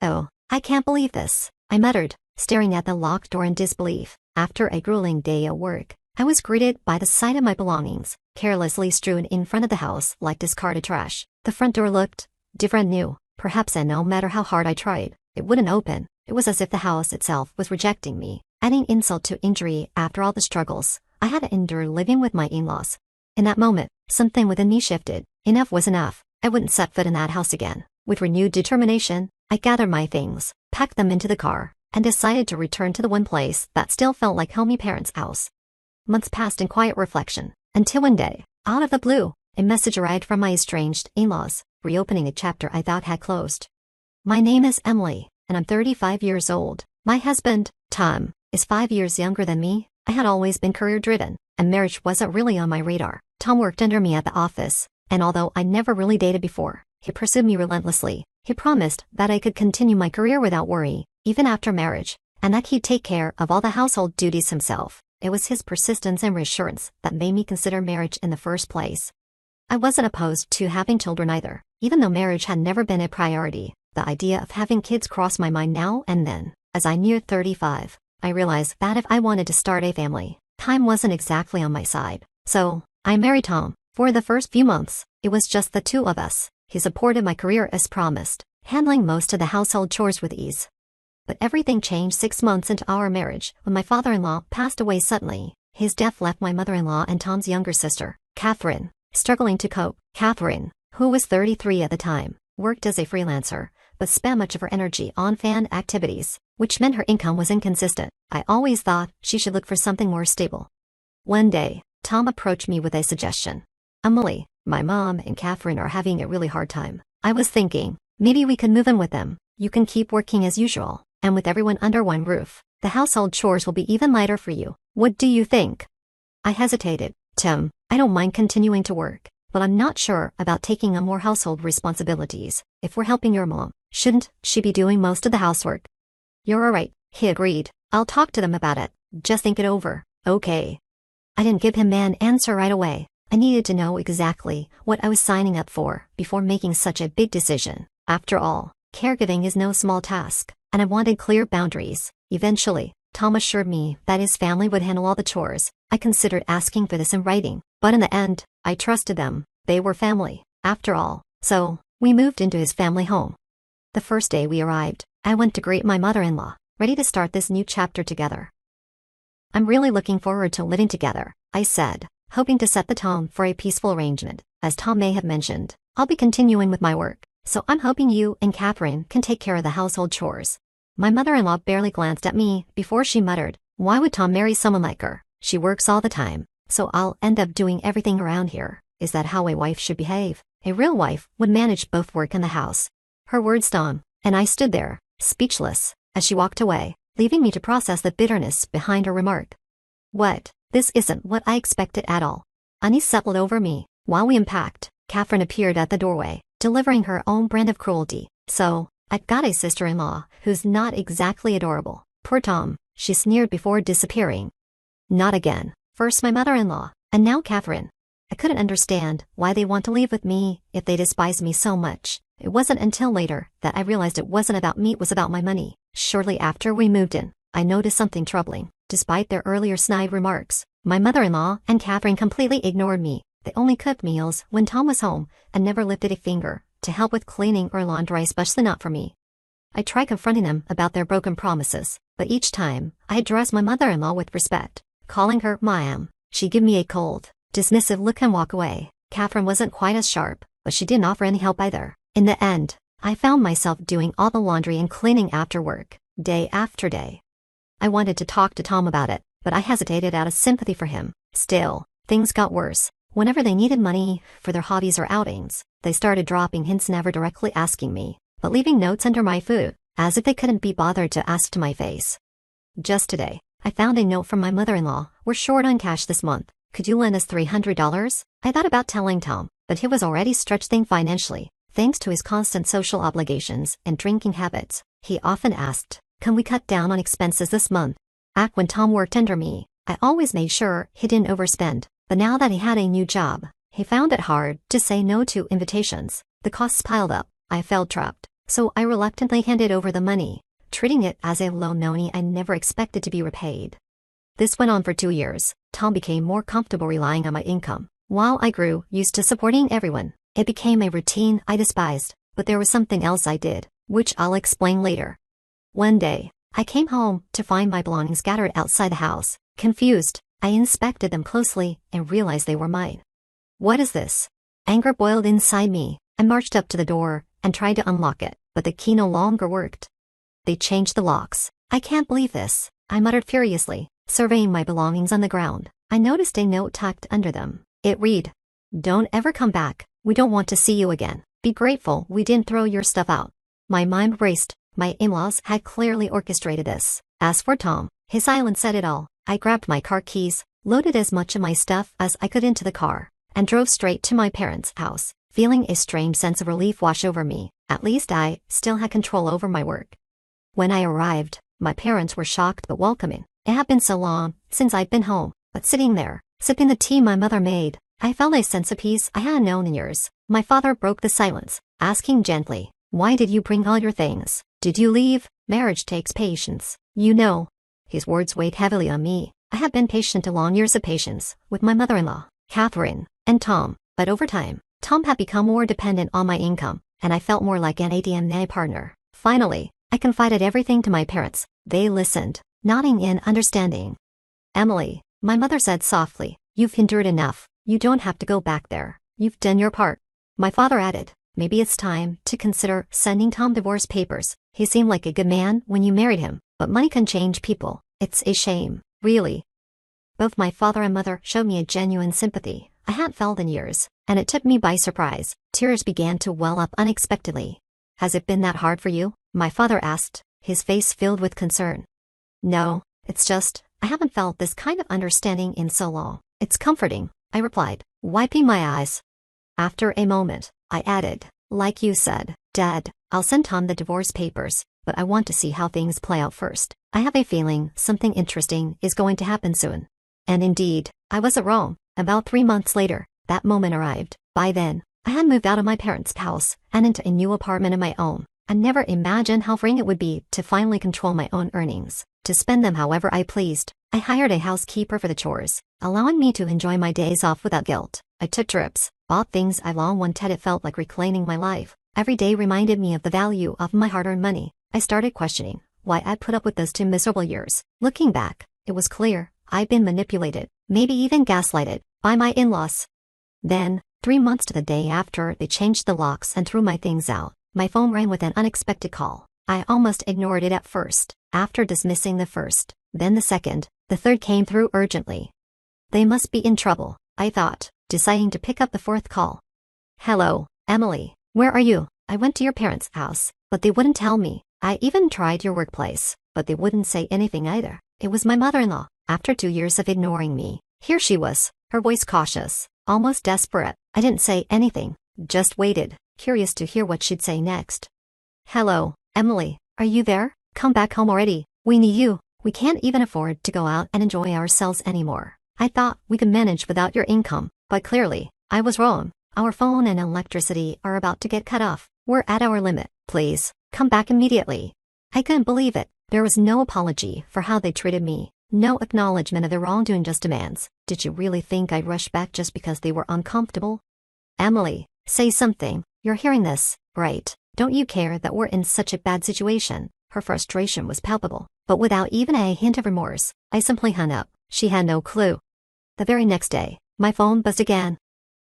"Oh, I can't believe this," I muttered, staring at the locked door in disbelief. After a grueling day at work, I was greeted by the sight of my belongings, carelessly strewn in front of the house like discarded trash. The front door looked different new, perhaps, and no matter how hard I tried, it wouldn't open. It was as if the house itself was rejecting me, adding insult to injury after all the struggles I had to endure living with my in-laws. In that moment, something within me shifted. Enough was enough. I wouldn't set foot in that house again. With renewed determination, I gathered my things, packed them into the car, and decided to return to the one place that still felt like home, my parents' house. Months passed in quiet reflection, until one day, out of the blue, a message arrived from my estranged in-laws, reopening a chapter I thought had closed. "My name is Emily, and I'm 35 years old. My husband, Tom, is 5 years younger than me. I had always been career-driven, and marriage wasn't really on my radar. Tom worked under me at the office, and although I never really dated before, he pursued me relentlessly. He promised that I could continue my career without worry, even after marriage, and that he'd take care of all the household duties himself. It was his persistence and reassurance that made me consider marriage in the first place. I wasn't opposed to having children either, even though marriage had never been a priority. The idea of having kids crossed my mind now and then. As I neared 35, I realized that if I wanted to start a family, time wasn't exactly on my side. So, I married Tom. For the first few months, it was just the two of us. He supported my career as promised, handling most of the household chores with ease. But everything changed 6 months into our marriage when my father-in-law passed away suddenly. His death left my mother-in-law and Tom's younger sister, Catherine, struggling to cope. Catherine, who was 33 at the time, worked as a freelancer, but spent much of her energy on fan activities, which meant her income was inconsistent. I always thought she should look for something more stable. One day, Tom approached me with a suggestion. "Emily, my mom and Catherine are having a really hard time. I was thinking, maybe we could move in with them. You can keep working as usual, and with everyone under one roof, the household chores will be even lighter for you. What do you think?" I hesitated. "Tim, I don't mind continuing to work, but I'm not sure about taking on more household responsibilities. If we're helping your mom, shouldn't she be doing most of the housework?" "You're all right," he agreed. "I'll talk to them about it. Just think it over." "Okay." I didn't give him an answer right away. I needed to know exactly what I was signing up for before making such a big decision. After all, caregiving is no small task, and I wanted clear boundaries. Eventually, Tom assured me that his family would handle all the chores. I considered asking for this in writing, but in the end, I trusted them. They were family, after all. So, we moved into his family home. The first day we arrived, I went to greet my mother-in-law, ready to start this new chapter together. "I'm really looking forward to living together," I said, hoping to set the tone for a peaceful arrangement. "As Tom may have mentioned, I'll be continuing with my work, so I'm hoping you and Catherine can take care of the household chores." My mother-in-law barely glanced at me before she muttered, "Why would Tom marry someone like her? She works all the time, so I'll end up doing everything around here. Is that how a wife should behave? A real wife would manage both work and the house." Her words stung, and I stood there, speechless, as she walked away, leaving me to process the bitterness behind her remark. This isn't what I expected at all. Unease settled over me. While we unpacked, Catherine appeared at the doorway, delivering her own brand of cruelty. "So, I've got a sister-in-law who's not exactly adorable. Poor Tom," she sneered before disappearing. Not again. First my mother-in-law, and now Catherine. I couldn't understand why they want to leave with me if they despise me so much. It wasn't until later that I realized it wasn't about me, it was about my money. Shortly after we moved in, I noticed something troubling. Despite their earlier snide remarks, my mother-in-law and Catherine completely ignored me. They only cooked meals when Tom was home and never lifted a finger to help with cleaning or laundry, especially not for me. I tried confronting them about their broken promises, but each time I addressed my mother-in-law with respect, calling her ma'am. She'd give me a cold, dismissive look and walk away. Catherine wasn't quite as sharp, but she didn't offer any help either. In the end, I found myself doing all the laundry and cleaning after work, day after day. I wanted to talk to Tom about it, but I hesitated out of sympathy for him. Still, things got worse. Whenever they needed money for their hobbies or outings, they started dropping hints, never directly asking me, but leaving notes under my food, as if they couldn't be bothered to ask to my face. Just today, I found a note from my mother-in-law. "We're short on cash this month. Could you lend us $300? I thought about telling Tom, but he was already stretched thin financially, thanks to his constant social obligations and drinking habits. He often asked, "Can we cut down on expenses this month?" Back when Tom worked under me, I always made sure he didn't overspend, but now that he had a new job, he found it hard to say no to invitations. The costs piled up. I felt trapped. so I reluctantly handed over the money, treating it as a loan money I never expected to be repaid. This went on for 2 years. Tom became more comfortable relying on my income, while I grew used to supporting everyone. It became a routine I despised, but there was something else I did, which I'll explain later. One day, I came home to find my belongings scattered outside the house. Confused, I inspected them closely and realized they were mine. What is this? Anger boiled inside me. I marched up to the door and tried to unlock it, but the key no longer worked. They changed the locks. I can't believe this, I muttered furiously, surveying my belongings on the ground. I noticed a note tucked under them. It read, "Don't ever come back. We don't want to see you again. Be grateful we didn't throw your stuff out." My mind raced. My in-laws had clearly orchestrated this. As for Tom, his silence said it all. I grabbed my car keys, loaded as much of my stuff as I could into the car, and drove straight to my parents' house, feeling a strange sense of relief wash over me. At least I still had control over my work. When I arrived, my parents were shocked but welcoming. It had been so long since I'd been home, but sitting there, sipping the tea my mother made, I felt a sense of peace I hadn't known in years. My father broke the silence, asking gently, "Why did you bring all your things? Did you leave? Marriage takes patience, you know." His words weighed heavily on me. I had been patient to long years of patience with my mother-in-law, Catherine, and Tom, but over time, Tom had become more dependent on my income, and I felt more like an ATM partner. Finally, I confided everything to my parents. They listened, nodding in understanding. "Emily," my mother said softly, "you've endured enough. You don't have to go back there. You've done your part." My father added, "Maybe it's time to consider sending Tom divorce papers. He seemed like a good man when you married him, but money can change people. It's a shame, really." Both my father and mother showed me a genuine sympathy I hadn't felt in years, and it took me by surprise. Tears began to well up unexpectedly. "Has it been that hard for you?" my father asked, his face filled with concern. "No, it's just, I haven't felt this kind of understanding in so long. It's comforting," I replied, wiping my eyes. After a moment, I added, "Like you said, Dad, I'll send Tom the divorce papers, but I want to see how things play out first. I have a feeling something interesting is going to happen soon." And indeed, I wasn't wrong. About 3 months later, that moment arrived. By then, I had moved out of my parents' house and into a new apartment of my own. I never imagined how freeing it would be to finally control my own earnings, to spend them however I pleased. I hired a housekeeper for the chores, allowing me to enjoy my days off without guilt. I took trips, bought things I long wanted. It felt like reclaiming my life. Every day reminded me of the value of my hard-earned money. I started questioning why I put up with those 2 miserable years. Looking back, it was clear I'd been manipulated, maybe even gaslighted, by my in-laws. Then, 3 months to the day after they changed the locks and threw my things out, my phone rang with an unexpected call. I almost ignored it at first. After dismissing the first, then the second, the third came through urgently. They must be in trouble, I thought, deciding to pick up the fourth call. "Hello, Emily. Where are you?" "I went to your parents' house, but they wouldn't tell me. I even tried your workplace, but they wouldn't say anything either." It was my mother-in-law. After 2 years of ignoring me, here she was, her voice cautious, almost desperate. I didn't say anything, just waited, curious to hear what she'd say next. "Hello, Emily, are you there? Come back home already. We need you. We can't even afford to go out and enjoy ourselves anymore. I thought we could manage without your income, but clearly, I was wrong. Our phone and electricity are about to get cut off. We're at our limit. Please, come back immediately." I couldn't believe it. There was no apology for how they treated me, no acknowledgement of their wrongdoing, just demands. Did you really think I'd rush back just because they were uncomfortable? "Emily, say something. You're hearing this, right? Don't you care that we're in such a bad situation?" Her frustration was palpable, but without even a hint of remorse, I simply hung up. She had no clue. The very next day, my phone buzzed again.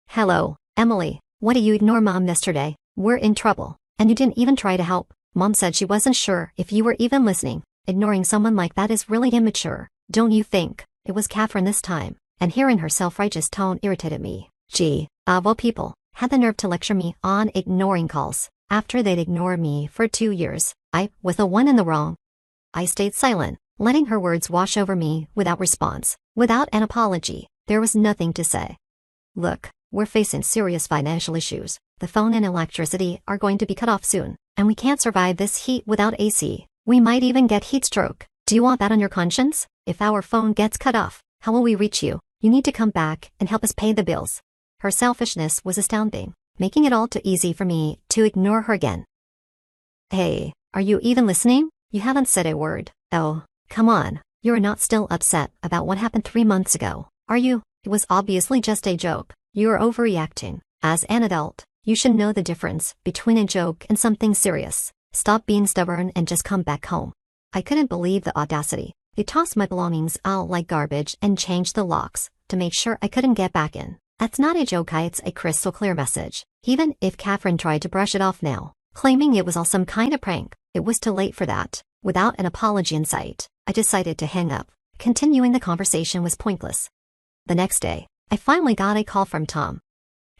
"Hello, Emily, what did you ignore Mom yesterday? We're in trouble, and you didn't even try to help. Mom said she wasn't sure if you were even listening. Ignoring someone like that is really immature, don't you think?" It was Catherine this time, and hearing her self-righteous tone irritated me. She, of all people, had the nerve to lecture me on ignoring calls. After they'd ignored me for 2 years, I was the one in the wrong. I stayed silent, letting her words wash over me without response, without an apology. There was nothing to say. "Look, we're facing serious financial issues. The phone and electricity are going to be cut off soon, and we can't survive this heat without AC. We might even get heat stroke. Do you want that on your conscience? If our phone gets cut off, how will we reach you? You need to come back and help us pay the bills." Her selfishness was astounding, making it all too easy for me to ignore her again. Hey, are you even listening? You haven't said a word. Oh, come on. You're not still upset about what happened 3 months ago, are you? It was obviously just a joke. You're overreacting. As an adult, you should know the difference between a joke and something serious. Stop being stubborn and just come back home. I couldn't believe the audacity. They tossed my belongings out like garbage and changed the locks to make sure I couldn't get back in. That's not a joke, it's a crystal clear message. Even if Catherine tried to brush it off now, claiming it was all some kind of prank, it was too late for that. Without an apology in sight, I decided to hang up. Continuing the conversation was pointless. The next day, I finally got a call from Tom.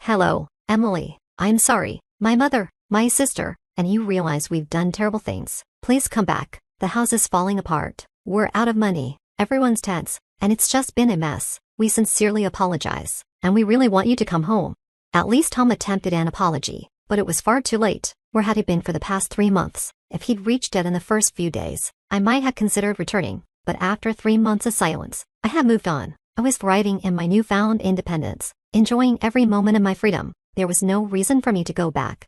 Hello, Emily. I'm sorry. My mother, my sister, and you realize we've done terrible things. Please come back. The house is falling apart. We're out of money. Everyone's tense, and it's just been a mess. We sincerely apologize, and we really want you to come home. At least Tom attempted an apology, but it was far too late. Where had he been for the past 3 months? If he'd reached it in the first few days, I might have considered returning, but after 3 months of silence, I had moved on. I was thriving in my newfound independence, enjoying every moment of my freedom. There was no reason for me to go back.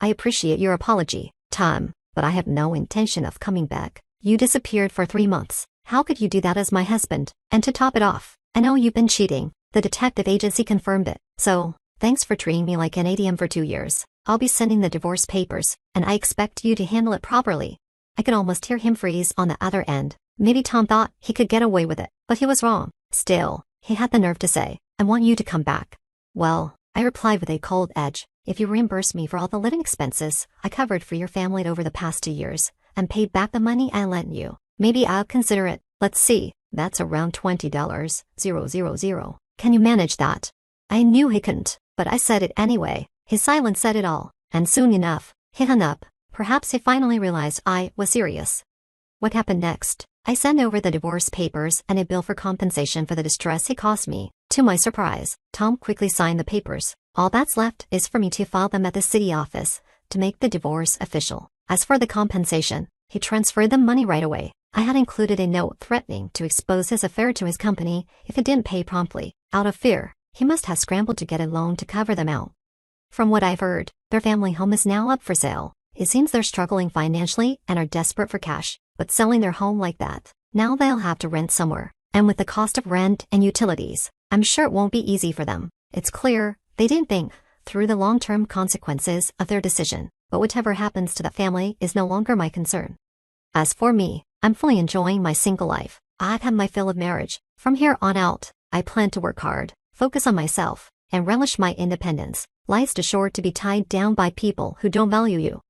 I appreciate your apology, Tom, but I have no intention of coming back. You disappeared for 3 months. How could you do that as my husband? And to top it off, I know you've been cheating. The detective agency confirmed it. So, thanks for treating me like an ATM for 2 years. I'll be sending the divorce papers, and I expect you to handle it properly. I could almost hear him freeze on the other end. Maybe Tom thought he could get away with it, but he was wrong. Still, he had the nerve to say, I want you to come back. Well, I replied with a cold edge. If you reimburse me for all the living expenses I covered for your family over the past 2 years, and paid back the money I lent you, maybe I'll consider it. Let's see, that's around $20,000. Can you manage that? I knew he couldn't, but I said it anyway. His silence said it all, and soon enough, he hung up. Perhaps he finally realized I was serious. What happened next? I sent over the divorce papers and a bill for compensation for the distress he caused me. To my surprise, Tom quickly signed the papers. All that's left is for me to file them at the city office to make the divorce official. As for the compensation, he transferred the money right away. I had included a note threatening to expose his affair to his company if it didn't pay promptly. Out of fear, he must have scrambled to get a loan to cover them out. From what I've heard, their family home is now up for sale. It seems they're struggling financially and are desperate for cash, but selling their home like that, now they'll have to rent somewhere. And with the cost of rent and utilities, I'm sure it won't be easy for them. It's clear they didn't think through the long-term consequences of their decision, but whatever happens to that family is no longer my concern. As for me, I'm fully enjoying my single life. I've had my fill of marriage. From here on out, I plan to work hard, focus on myself, and relish my independence. Life's too short to be tied down by people who don't value you.